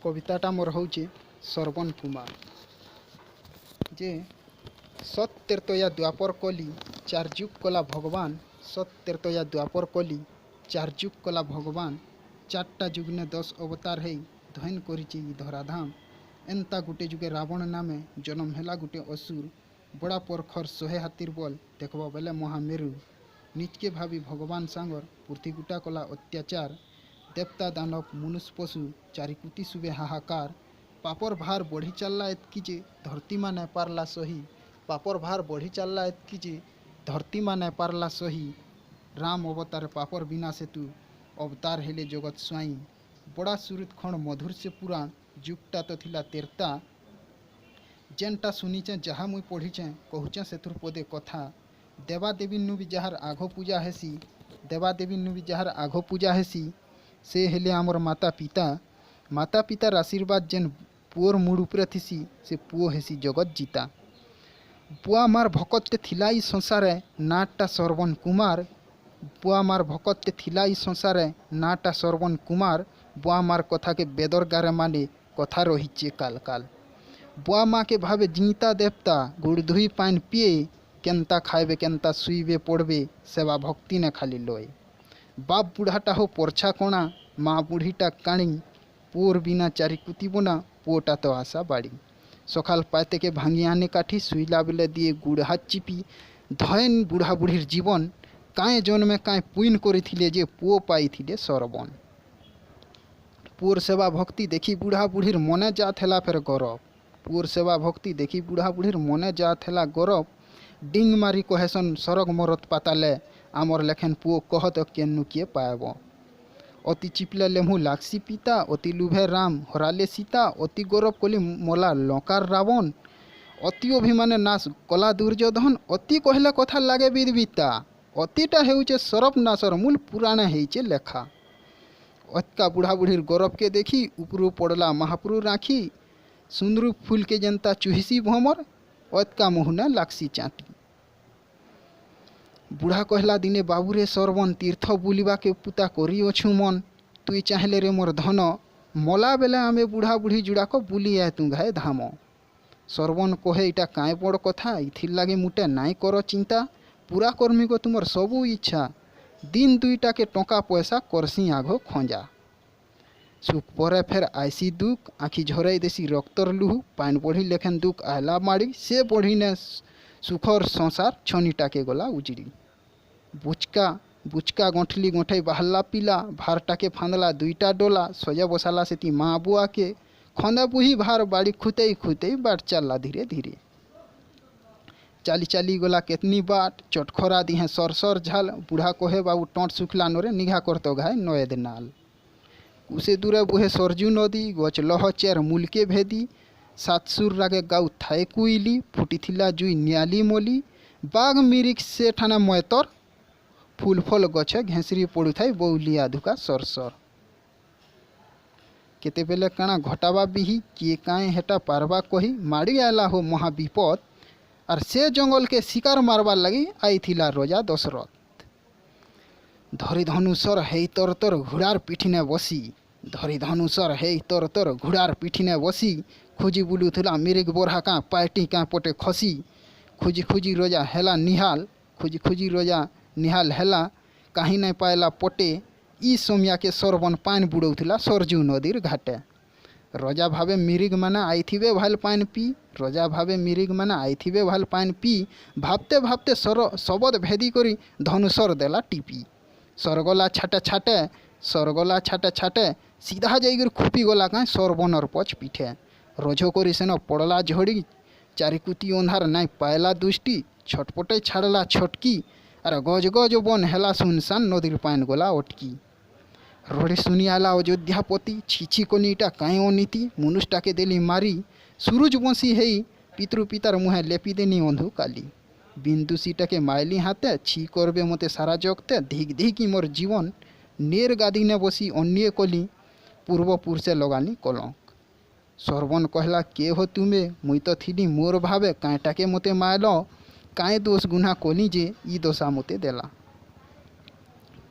कविताटा मोर हूँ श्रवण कुमार जे सत्तेरतया द्वापर कली चार जुग कला भगवान सत्तेरतया द्वापर कली चार जुग कला भगवान चारटा जुग ने 10 अवतार है धन करिछि धराधाम एंता गुटे जुगे रावण नामे जन्म हेला गुटे असुर बड़ा परखर 100 हाथीर बल देखबा बेले महामेरु निजके भावी भगवान सांगर पृथ्वी गुटा कला अत्याचार देवता दानव मनुष्य पशु चारिकुटी सुबे हाहाकार पापर भार बढ़ी चलला एतकी जे धरती मा नहीं पारला सही पापर भार बढ़ी चलला एतकी जे धरती मा नहीं पारला सही राम अवतार पापर बिना सेतु अवतार हेले जगत स्वाई बड़ा सुरत खंड मधुर से पुराण जुगटा तो थिला तेरता जेनटा सुनीचे जहाँ मुई पढ़ीचे कहूचे सेथुर पदे कथा देवादेवी नु भी जहार आघो पूजा हेसी देवादेवी नु भी जहार आघो पूजा हेसी से हेले आमर माता पितार आशीर्वाद जेन पुओर मुड़ उपरे थिसी से पुओ हेसी जगत जीता बुआ मार भकतटे थिला ई संसारे नाटा श्रवण कुमार बुआ मार भकतटे थिला ई संसारे नाटा श्रवण कुमार बुआ मार कथा के बेदर गारे माने कथा रहीचे काल काल बुआ माँ के भावे जीता देवता गुड़ धुई पान पिए केनता खाइबे केनता सुईबे पड़बे सेवा भक्ति ने खाली लय बाप बुढ़ाटा हो परछा कोणा माँ बुढ़ीटा काणी पुओर बिना चारिकुती बोना पुओटा तो आशा बाड़ी सकाल पाते के भांगी आने काठी सुईला बेले दिए गुड़ हाथ चिपी धयन बुढ़ा बुढ़ीर जीवन काए जन्मे काए पुइन करिथिले जे पुओ पाइथिले सरबन पुओर सेवा भक्ति देखी बुढ़ा बुढ़ीर मने जात हेला फेर गौरव पुओर सेवा भक्ति देखी बुढ़ा बुढ़ीर मने जात हेला गौरव डिंग मारी कहेसन सरग मरत पाताले आमर लेखेन पुओ कहत केन्नु किए पाएब अति चिपले लेमु लागसी पिता अति लुभे राम हराले सीता अति गौरव कली मला लंकार रावण अति अभिमाने नाश कला दुर्योधन अति कहले कथा लागे विदविता अतिटा हेउचे सरप नाशर मूल पुराण हेइचे लेखा अतका बुढ़ा बुढ़ीर गौरव के देखी उपरू पड़ला महापुरु राखी सुंदरू फूल के जनता चुहिसी भमर अतका मुहुना लागसी चाटी बुढ़ा कहला दिने बाबूरे सरवन तीर्थ बुलिबा के पुता करी अछु मन तुई चाहले रे मोर धन मला बेले आमे बुढ़ा बुढ़ी जुड़ाक बुली आए तू घाए धाम सरवन कहे इटा काए बड़ कथा इथिर लागे मुटे नाई कर चिंता पूरा कर्मी को तुमर सबू इच्छा दिन दुईटा के टंका पैसा करसी आघो खंजा सुख परे फेर आईसी दुख आखि झरई देसी रक्तर लुहु पान बढ़ी लेखेन दुख आयला माड़ी से बढ़ी ने सुखर संसार छनीटा के गला उजड़ी बुचका बुचका गंठली गंठई बहल्ला पीला भारटा के फांदला दुईटा डोला सोजा बसाला सेती माँ बुआ के खंदा बुही भार बाड़ी खुतई खुतई बाट चलला धीरे धीरे चाली चाली गला केतनी बाट चटखरा दिहे सरसर झाल बुढ़ा कहे बाबू टोंट सुखला नोरे निघा करतो घाय नयद नाल उसे दूरे बुहे सरजू नदी गच लह चेर मुलके भेदी सातसुर रागे गाउ थाए कुइली फुटी थिला जुई नियाली मोली बाघ मिरिक से ठाना मयतर फूल फल गछे घेंसरी पड़ू थाई बौलिया धुका सरसर केते बेले काना घटावा बिही किए काए हेटा पारबा कही माड़ी आला हो महाविपद और से जंगल के शिकार मारबार लगी आई थिला रोजा दशरथ धरी धनुषर हे तर तर घोड़ार पिठिने बसी धरी धनुषर हे तर तर घोड़ार पिठिने बसी खुजी बुलुथुला मिरिग बोरहा का पार्टी का पटे खसी खुजी खुजी रोजा हेला निहाल खुजी खुजी रोजा निहाल हेला कहीं नहीं पाएला पटे ई सोमिया के सरवन पान बुड़ौथुला सरजू नदीर घाटे रोजा भावे मिरिग माना आईथिबे भाल पान पी रोजा भावे मिरिग माना आईथिबे भाल पान पी भाबते भाबते सर सबद भेदी करी धनुषर देला टीपी सरगला छाटे छाटे सीधा जाइगर खुपी गला काँ सरबनर पछ पीठे रोझो करी सेन पड़ला झड़ी चारिकुती अंधार नाई पायला दुष्टि छटपटे छाड़ला छटकी अरे गज गज बन हेला सुनसान नदीर पान गला अटकी रोड़े सुनी आला अयोध्यापति छिछि कनिटा काए अनीति मनुष्टा के देली मारी सूरज बंसी हेई पितृपितार मुहे लेपी देनी अंधु काली बिंदु सीटा के माइली हाथे छी करबे मते सारा जगते धिक धिकी मोर जीवन नेर गादी ने बसी अन्य कली पूर्वपुरुषे लगानी कलंक सरवन कहला के हो तुमे मुई तो थिली मोर भावे काएटा के मते मायलो काए दोष गुना कली जे ई दोषा मते देला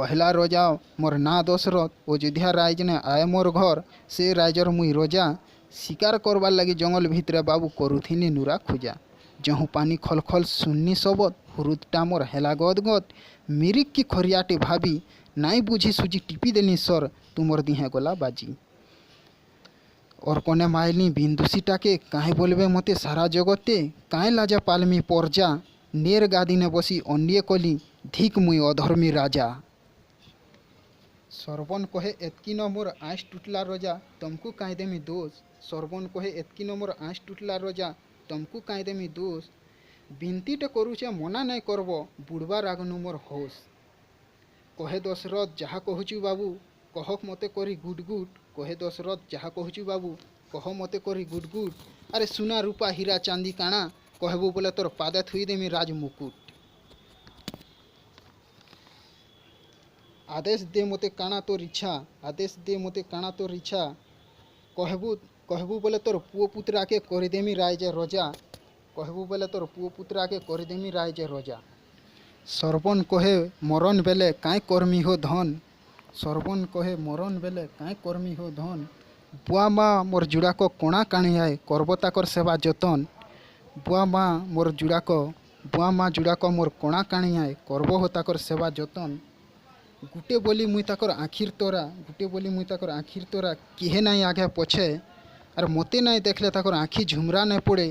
कहला रजा मोर ना दशरथ अयोध्या राज ने आए मोर घर से राइजर मुई रजा शिकार करवार लगी जंगल भितरे बाबू करुथिनी नुरा खोजा जहु पानी खल खल सुन्नी सबद हुरुदटा मोर हेला गद गद मिरिक की खरियाटे भाभी नाई बुझी सुझी टिपी देनी सर तुमर दिहे गला बाजी और कोने माइली बिंदुसीटाके काहे बोलबे मते सारा जगते काहे लाजा पालमी परजा नेर गादीने बसी अन्ये कली धिक मुई अधर्मी राजा सरबन कहे एतकी न मोर आँच टूटला रजा तुमको काहे देमी दोष सरबन कहे एतकी न मोर आँच टूटला रजा तुमको काहे देमी दोष बिनतीटे करुचे मना नहीं करब बुड़वा रागनु मोर होश कहे दशरथ जहा कहूचु बाबू कहक मते करी गुड गुड कहे दशरथ जहा कहूचु बाबू कह मते करी गुड गुड अरे सुना रूपा हीरा चांदी काना कहबू बोले तोर पादे थुई देमी राज मुकुट आदेश दे मते काना तोर इच्छा आदेश दे मते काना तोर इच्छा कहबू बोले तोर पुओ पुत्रा के करदेमी रायजे रजा कहबू बोले तोर पुओ पुत्रा के करदेमी रायजे रजा सरबन कहे मरण बेले काई कर्मी हो धन सरबन कहे मरण बेले काई कर्मी हो धन बुआ माँ मोर जुड़ाक कोणा काणी आए करबताकर सेवा जतन बुआ माँ मोर जुड़ाक बुआ माँ जुड़ाक मोर कोणा काणी आए करब हो ताकर सेवा जतन गुटे बोली मुई ताकर आखिर तोरा गुटे बोली मुई ताकर आखिर तोरा किहे नाई आगे पछे और मते नाई देखले ताकर आखि झुमरा नहीं पड़े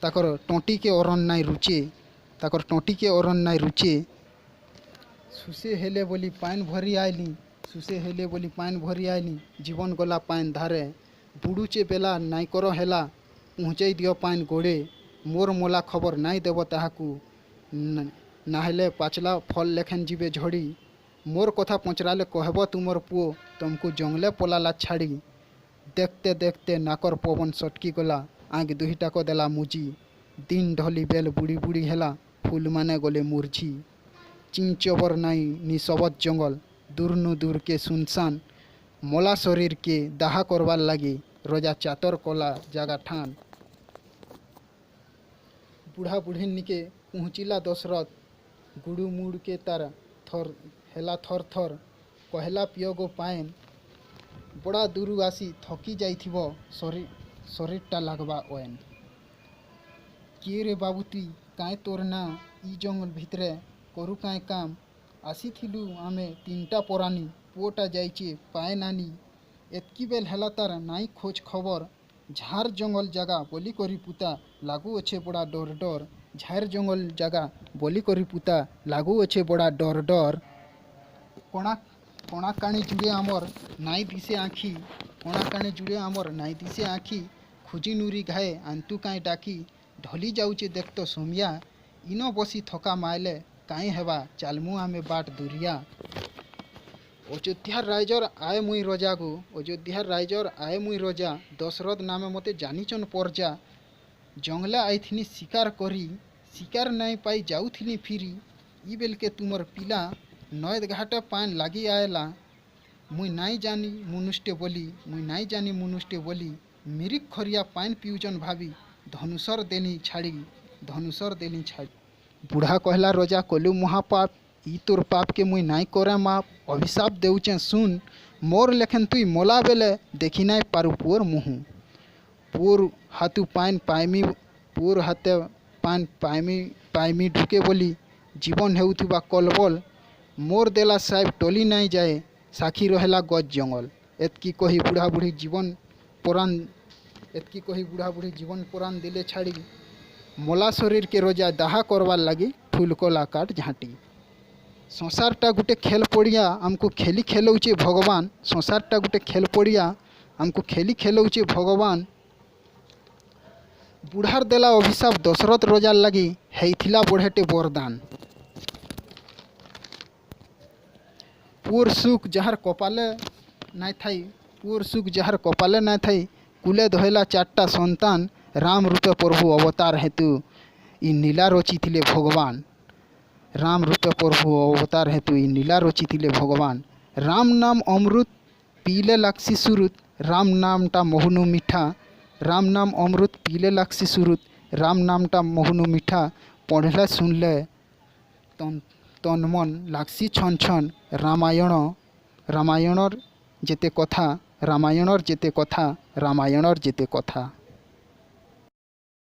ताकर टोटी के अरन नाई रुचे ताकर टोटी के अरन नाई रुचे सुसे हेले बोली पान भरी आइली सुसे हेले बोली पान भरी आइली जीवन गला पान धारे बुड़ुचे बेला नाई कर हेला पहुँचे दियो पान गोड़े मोर मोला खबर नाई देव ताहाकू नाहले पाचला फल लेखेन जीवे झड़ी मोर कथा पचराले कहब तुमर पुओ तुमको जंगले पलाला छाड़ी देखते देखते नाकर पवन सटकी गला आग दुहीटाक देला मुजी दिन ढली बेल बुड़ी बुड़ी हेला फूल माने गले मुरझी चिंचबर नाई निसबत जंगल दूर नु दूर के सुनसान मोला शरीर के दाहा करवार लगी रजा चातर कला जागा ठान बुढ़ा बुढ़ी निके पहुँचिला दशरथ गुड़ू मुड़ के तार थर हेला थर थर कहला पियोगो पाएन बड़ा दूर आसी थकी जाइथिबो शरीरटा लागबा ओएन किए रे बाबू तुई काए तोर ना ई जंगल भितरे करू काए काम आसीथिलु आमे तीनटा परानी पुओटा जाइचे पाए नानी एतकी बेल हेला तार नाई खोज खबर झार जंगल जगह बोली करी पुता लागू अच्छे बड़ा डर डर झार जंगल जगह बोली करी पुता लागू अच्छे बड़ा डर डर कोणा कोणा काणी जुड़े आमर नाई दिसे आँखी कोणा काणी जुड़े आमर नाई दिसे आँखी खुजी नुरी घाए आंतु काई डाकी ढली जाऊचे देख तो सोमिया इनो बसी थका माइले काई हेबा चालमु आमे बाट दुरिया अयोध्यार राइजर आए मुई रजा गो अयोध्यार राइजर आए मुई रजा दशरथ नामे मते जानिचन परजा जंगले आईथिनी शिकार करी शिकार नाई पाई जाऊथिनी फिरी ई बेल के तुमर पिला नयद घाटे पान लागी आएला मुई नाई जानी मुनुष्टे बोली मुई नाई जानी मुनुष्टे बोली मिरिक खरिया पान पिउजन भाभी धनुषर देनी छाड़ी बुढ़ा कहला रजा कलु महापाप ई तोर पाप के मुई नाई करे माप अभिशाप देउचे सुन मोर लेखन तुई मोला बेले देखी नाई पारु पुअर मुहु पुअर हाथु पान पाइमी पुअर हाथे पान पाइमी ढुके बोली जीवन हेउथुबा कलबल मोर देला साहेब टोली नाई जाए साखी रहेला गज जंगल एतकी कही बुढ़ा बुढ़ी जीवन पुराण दिले छाड़ी मोला शरीर के रोजा दाहा करवार लगी फुलकोला काट झाँटी संसारटा गुटे खेल पड़िया आमको खेली खेलौचे भगवान संसारटा गुटे खेल पड़िया आमको खेली खेलौचे भगवान बुढ़ार देला अभिशाप दशरथ रजार लगी हेइथिला बढ़ेटे वरदान पुअर सुख जहार कपाले नाई थाई पुअर सुख जहार कपाले नाई थाई कुले धोला चारटा सन्तान राम रूपे प्रभु अवतार हेतु ई नीला रचिथिले भगवान राम रूपे प्रभु अवतार हेतु ई नीला रचिथिले भगवान राम नाम अमृत पीले लाक्सी सुरुत राम नामटा मोहनु मीठा राम नाम अमृत पीले लाक्सी सुरुत राम नामटा मोहनु मीठा पढ़ले सुनले तन मन लागसी छन छन रामायणर जेते कथा रामायणर जेते कथा रामायणर जेते कथा।